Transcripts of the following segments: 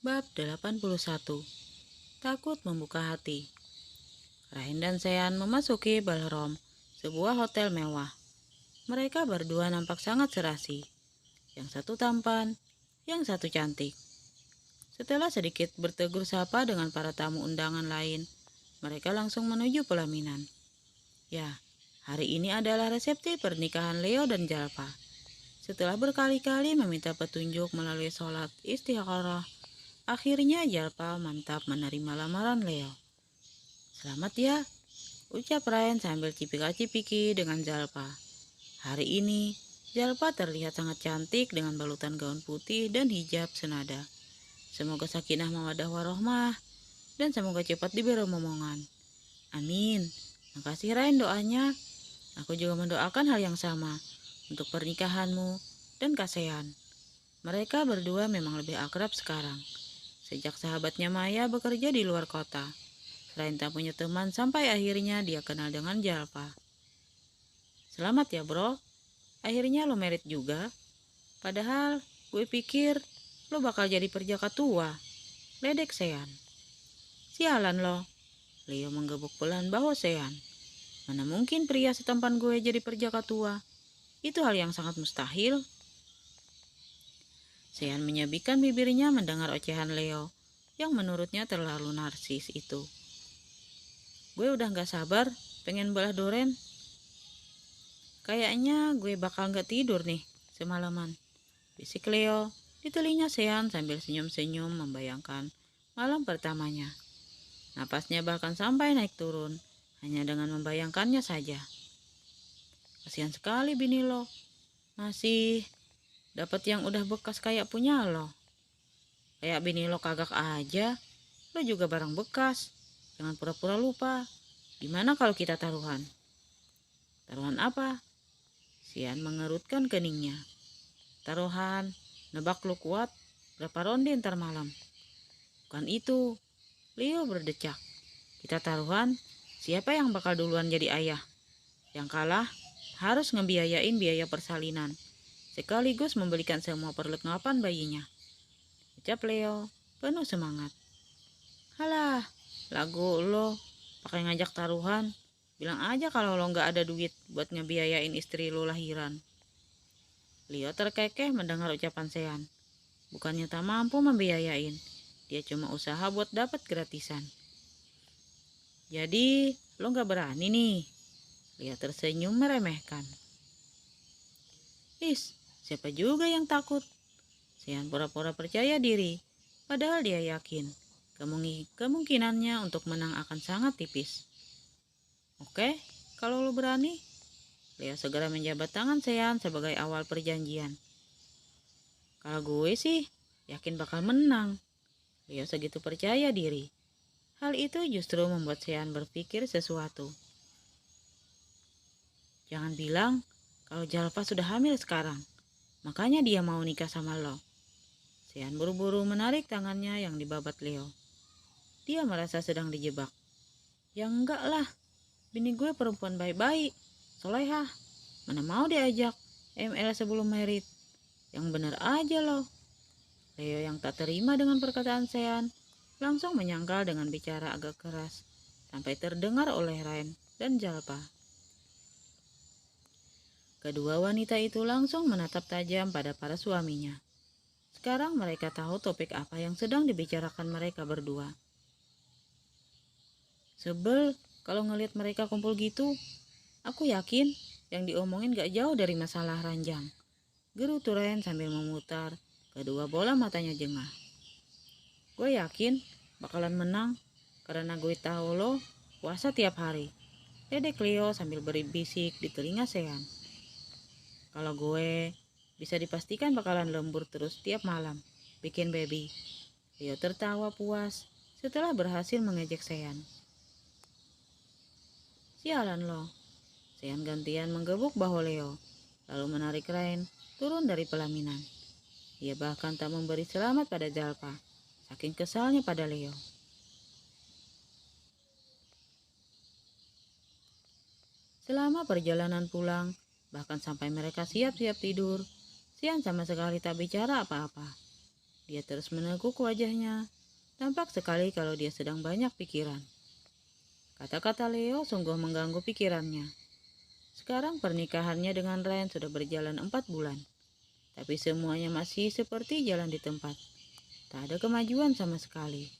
Bab 81. Takut membuka hati. Rain dan Sean memasuki ballroom, sebuah hotel mewah. Mereka berdua nampak sangat serasi. Yang satu tampan, yang satu cantik. Setelah sedikit bertegur sapa dengan para tamu undangan lain, mereka langsung menuju pelaminan. Ya, hari ini adalah resepsi pernikahan Leo dan Jalpa. Setelah berkali-kali meminta petunjuk melalui sholat istikharah, akhirnya Jalpa mantap menerima lamaran Leo. Selamat ya, ucap Ryan sambil cipika-cipiki dengan Jalpa. Hari ini, Jalpa terlihat sangat cantik dengan balutan gaun putih dan hijab senada. Semoga sakinah mawadah warohmah dan semoga cepat diberi momongan. Amin. Makasih Ryan doanya. Aku juga mendoakan hal yang sama untuk pernikahanmu dan Kasean. Mereka berdua memang lebih akrab sekarang. Sejak sahabatnya Maya bekerja di luar kota, Ryan tak punya teman sampai akhirnya dia kenal dengan Jalpa. Selamat ya bro, akhirnya lo merit juga. Padahal gue pikir lo bakal jadi perjaka tua. Ledek Sean. Sialan lo. Leo menggebuk pelan bahu Sean. Mana mungkin pria setampan gue jadi perjaka tua? Itu hal yang sangat mustahil. Sean menyabikkan bibirnya mendengar ocehan Leo yang menurutnya terlalu narsis itu. Gue udah gak sabar pengen belah Doren. Kayaknya gue bakal gak tidur nih semalaman, bisik Leo di telinga Sean sambil senyum-senyum membayangkan malam pertamanya. Napasnya bahkan sampai naik turun hanya dengan membayangkannya saja. Kasihan sekali bini lo, masih dapat yang udah bekas kayak punya lo. Kayak bini lo kagak aja, lo juga barang bekas. Jangan pura-pura lupa. Gimana kalau kita taruhan? Taruhan apa? Sian mengerutkan keningnya. Taruhan, nebak lo kuat berapa ronde ntar malam. Bukan itu, Leo berdecak. Kita taruhan, siapa yang bakal duluan jadi ayah? Yang kalah harus ngebiayain biaya persalinan, sekaligus membelikan semua perlengkapan bayinya. Ucap Leo, penuh semangat. Halah, lagu lo pakai ngajak taruhan. Bilang aja kalau lo nggak ada duit buat ngebiayain istri lo lahiran. Leo terkekeh mendengar ucapan Sean. Bukannya tak mampu membiayain, dia cuma usaha buat dapat gratisan. Jadi lo nggak berani nih? Leo tersenyum meremehkan. Siapa juga yang takut? Sean pura-pura percaya diri, padahal dia yakin kemungkinannya untuk menang akan sangat tipis. Oke, kalau lo berani. Leo segera menjabat tangan Sean sebagai awal perjanjian. Kalau gue sih, yakin bakal menang. Leo segitu percaya diri. Hal itu justru membuat Sean berpikir sesuatu. Jangan bilang kalau Jalpa sudah hamil sekarang, makanya dia mau nikah sama lo. Sean buru-buru menarik tangannya yang dibabat Leo. Dia merasa sedang dijebak. Ya enggak lah, bini gue perempuan baik-baik, solehah. Mana mau diajak ML sebelum merit. Yang bener aja loh. Leo yang tak terima dengan perkataan Sean langsung menyangkal dengan bicara agak keras sampai terdengar oleh Ryan dan Jalpa. Kedua wanita itu langsung menatap tajam pada para suaminya. Sekarang mereka tahu topik apa yang sedang dibicarakan mereka berdua. Sebel kalau ngelihat mereka kumpul gitu. Aku yakin yang diomongin gak jauh dari masalah ranjang. Gerutu Ryan sambil memutar kedua bola matanya jengah. Gue yakin bakalan menang karena gue tahu lo puasa tiap hari. Dedek Leo sambil beri bisik di telinga Sean. Kalau gue bisa dipastikan bakalan lembur terus tiap malam. Bikin baby. Leo tertawa puas setelah berhasil mengejek Sean. Sialan lo. Sean gantian menggebuk bahu Leo, lalu menarik Ryan turun dari pelaminan. Ia bahkan tak memberi selamat pada Jalpa, saking kesalnya pada Leo. Selama perjalanan pulang, bahkan sampai mereka siap-siap tidur, Sean sama sekali tak bicara apa-apa. Dia terus meneguk wajahnya. Tampak sekali kalau dia sedang banyak pikiran. Kata-kata Leo sungguh mengganggu pikirannya. Sekarang pernikahannya dengan Ryan sudah berjalan 4 bulan. Tapi semuanya masih seperti jalan di tempat. Tak ada kemajuan sama sekali.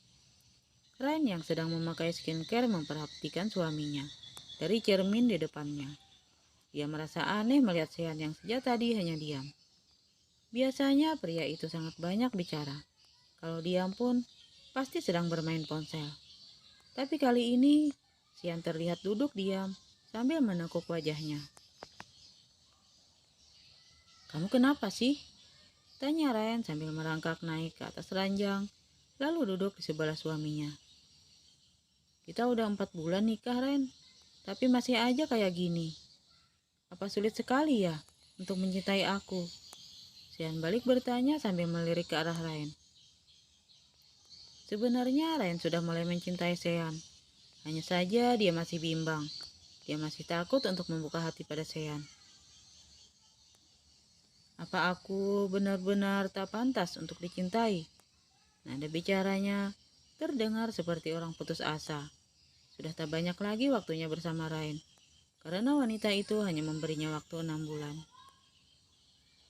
Ryan yang sedang memakai skincare memperhatikan suaminya dari cermin di depannya. Dia merasa aneh melihat Sean yang sejak tadi hanya diam. Biasanya pria itu sangat banyak bicara. Kalau diam pun pasti sedang bermain ponsel. Tapi kali ini Sean terlihat duduk diam sambil menekuk wajahnya. "Kamu kenapa sih?" tanya Ryan sambil merangkak naik ke atas ranjang, lalu duduk di sebelah suaminya. "Kita udah 4 bulan nikah, Ren, tapi masih aja kayak gini. Apa sulit sekali ya untuk mencintai aku?" Sean balik bertanya sambil melirik ke arah Ryan. Sebenarnya Ryan sudah mulai mencintai Sean. Hanya saja dia masih bimbang. Dia masih takut untuk membuka hati pada Sean. "Apa aku benar-benar tak pantas untuk dicintai?" Nada bicaranya terdengar seperti orang putus asa. Sudah tak banyak lagi waktunya bersama Ryan, karena wanita itu hanya memberinya waktu 6 bulan.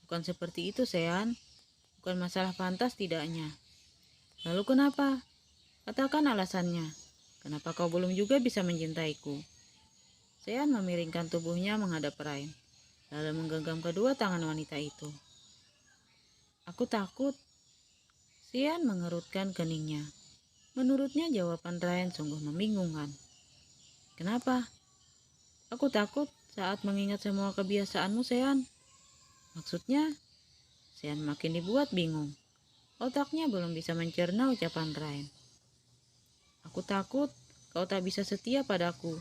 "Bukan seperti itu, Sean. Bukan masalah pantas tidaknya." "Lalu kenapa? Katakan alasannya. Kenapa kau belum juga bisa mencintaiku?" Sean memiringkan tubuhnya menghadap Ryan, lalu menggenggam kedua tangan wanita itu. "Aku takut." Sean mengerutkan keningnya. Menurutnya jawaban Ryan sungguh membingungkan. "Kenapa?" "Aku takut saat mengingat semua kebiasaanmu, Sean." "Maksudnya?" Sean makin dibuat bingung. Otaknya belum bisa mencerna ucapan Ryan. "Aku takut kau tak bisa setia padaku.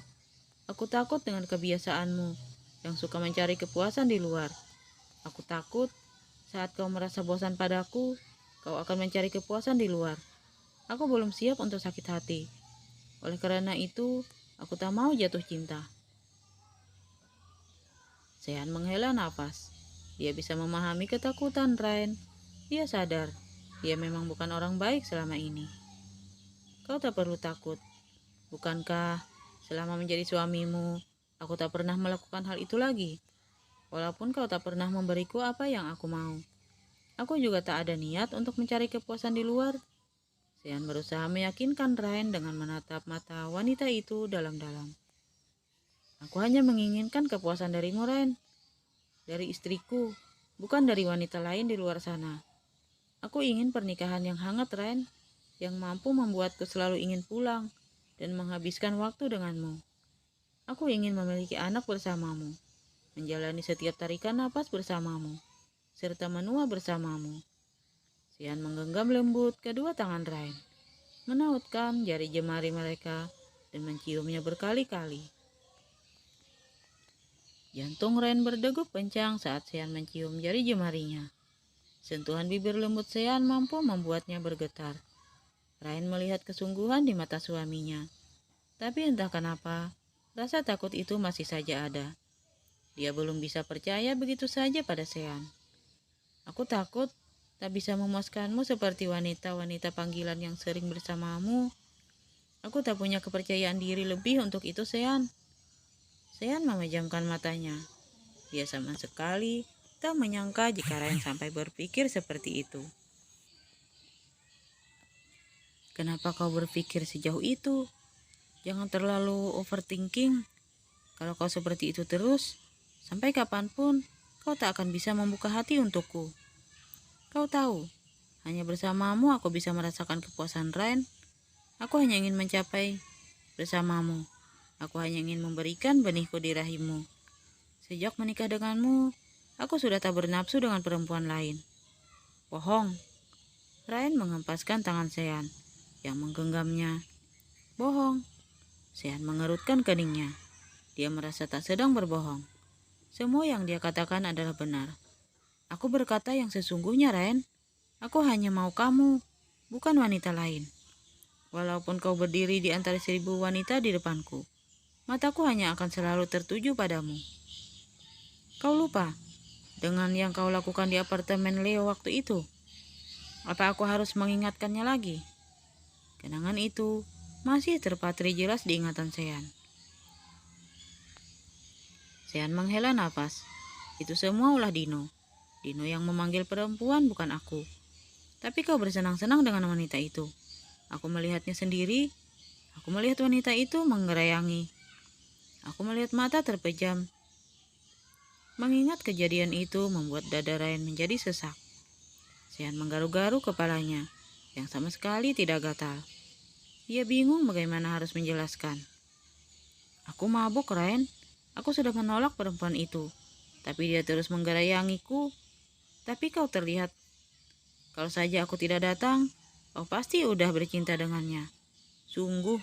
Aku takut dengan kebiasaanmu yang suka mencari kepuasan di luar. Aku takut saat kau merasa bosan padaku, kau akan mencari kepuasan di luar. Aku belum siap untuk sakit hati. Oleh karena itu, aku tak mau jatuh cinta." Sean menghela nafas. Dia bisa memahami ketakutan Ryan. Dia sadar, dia memang bukan orang baik selama ini. "Kau tak perlu takut. Bukankah selama menjadi suamimu, aku tak pernah melakukan hal itu lagi? Walaupun kau tak pernah memberiku apa yang aku mau. Aku juga tak ada niat untuk mencari kepuasan di luar." Sean berusaha meyakinkan Ryan dengan menatap mata wanita itu dalam-dalam. "Aku hanya menginginkan kepuasan darimu, Ryan. Dari istriku, bukan dari wanita lain di luar sana. Aku ingin pernikahan yang hangat, Ryan, yang mampu membuatku selalu ingin pulang dan menghabiskan waktu denganmu. Aku ingin memiliki anak bersamamu, menjalani setiap tarikan napas bersamamu, serta menua bersamamu." Sean menggenggam lembut kedua tangan Ryan, menautkan jari jemari mereka dan menciumnya berkali-kali. Jantung Ryan berdegup kencang saat Sean mencium jari jemarinya. Sentuhan bibir lembut Sean mampu membuatnya bergetar. Ryan melihat kesungguhan di mata suaminya. Tapi entah kenapa, rasa takut itu masih saja ada. Dia belum bisa percaya begitu saja pada Sean. "Aku takut tak bisa memuaskanmu seperti wanita-wanita panggilan yang sering bersamamu. Aku tak punya kepercayaan diri lebih untuk itu, Sean." Sean memejamkan matanya. Dia sama sekali tak menyangka jika Ryan sampai berpikir seperti itu. "Kenapa kau berpikir sejauh itu? Jangan terlalu overthinking. Kalau kau seperti itu terus, sampai kapanpun kau tak akan bisa membuka hati untukku. Kau tahu, hanya bersamamu aku bisa merasakan kepuasan, Ryan. Aku hanya ingin mencapai bersamamu. Aku hanya ingin memberikan benihku di rahimmu. Sejak menikah denganmu, aku sudah tak bernafsu dengan perempuan lain." "Bohong." Ryan menghempaskan tangan Sean yang menggenggamnya. "Bohong." Sean mengerutkan keningnya. Dia merasa tak sedang berbohong. Semua yang dia katakan adalah benar. "Aku berkata yang sesungguhnya, Ryan. Aku hanya mau kamu, bukan wanita lain. Walaupun kau berdiri di antara 1000 wanita di depanku, mataku hanya akan selalu tertuju padamu. Kau lupa dengan yang kau lakukan di apartemen Leo waktu itu?" Apa aku harus mengingatkannya lagi? Kenangan itu masih terpatri jelas di ingatan Sean. Sean menghela nafas. Itu semua ulah Dino. Dino yang memanggil perempuan, bukan aku. Tapi kau bersenang-senang dengan wanita itu. Aku melihatnya sendiri. Aku melihat wanita itu menggerayangi. Aku melihat mata terpejam. Mengingat kejadian itu membuat dada Ryan menjadi sesak. Sean menggaruk-garuk kepalanya, yang sama sekali tidak gatal. Dia bingung bagaimana harus menjelaskan. Aku mabuk, Ryan. Aku sudah menolak perempuan itu. Tapi dia terus menggerayangiku. Tapi kau terlihat. Kalau saja aku tidak datang, kau pasti udah bercinta dengannya. Sungguh.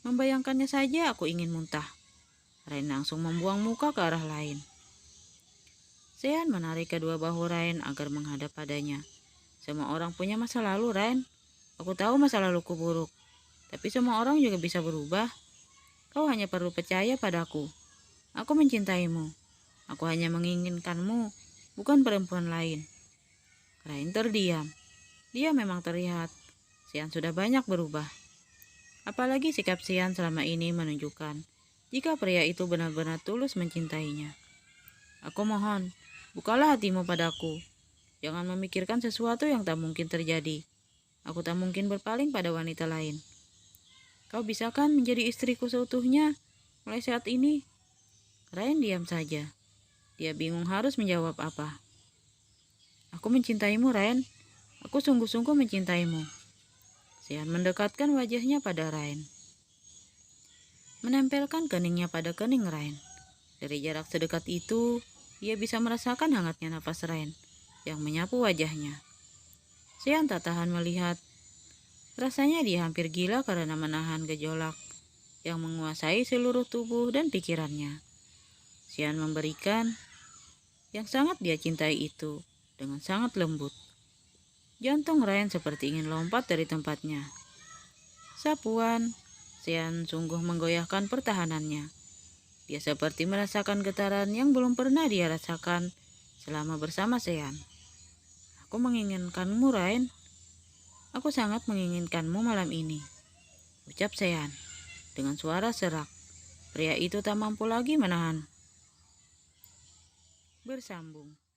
Membayangkannya saja aku ingin muntah. Ryan langsung membuang muka ke arah lain. Sean menarik kedua bahu Ryan agar menghadap padanya. Semua orang punya masa lalu, Ryan. Aku tahu masa laluku buruk. Tapi semua orang juga bisa berubah. Kau hanya perlu percaya padaku. Aku mencintaimu. Aku hanya menginginkanmu, bukan perempuan lain. Ryan terdiam. Dia memang terlihat. Sean sudah banyak berubah. Apalagi sikap Sean selama ini menunjukkan jika pria itu benar-benar tulus mencintainya. Aku mohon, bukalah hatimu padaku. Jangan memikirkan sesuatu yang tak mungkin terjadi. Aku tak mungkin berpaling pada wanita lain. Kau bisa kan menjadi istriku seutuhnya mulai saat ini? Ryan diam saja. Dia bingung harus menjawab apa. Aku mencintaimu, Ryan. Aku sungguh-sungguh mencintaimu. Sean mendekatkan wajahnya pada Ryan. Menempelkan keningnya pada kening Ryan. Dari jarak sedekat itu, dia bisa merasakan hangatnya napas Ryan yang menyapu wajahnya. Sean tak tahan melihat. Rasanya dia hampir gila karena menahan gejolak yang menguasai seluruh tubuh dan pikirannya. Sean memberikan yang sangat dia cintai itu dengan sangat lembut. Jantung Ryan seperti ingin lompat dari tempatnya. Sapuan, Sean sungguh menggoyahkan pertahanannya. Dia seperti merasakan getaran yang belum pernah dia rasakan selama bersama Sean. Aku menginginkanmu, Ryan. Aku sangat menginginkanmu malam ini, ucap Sean dengan suara serak. Pria itu tak mampu lagi menahan. Bersambung.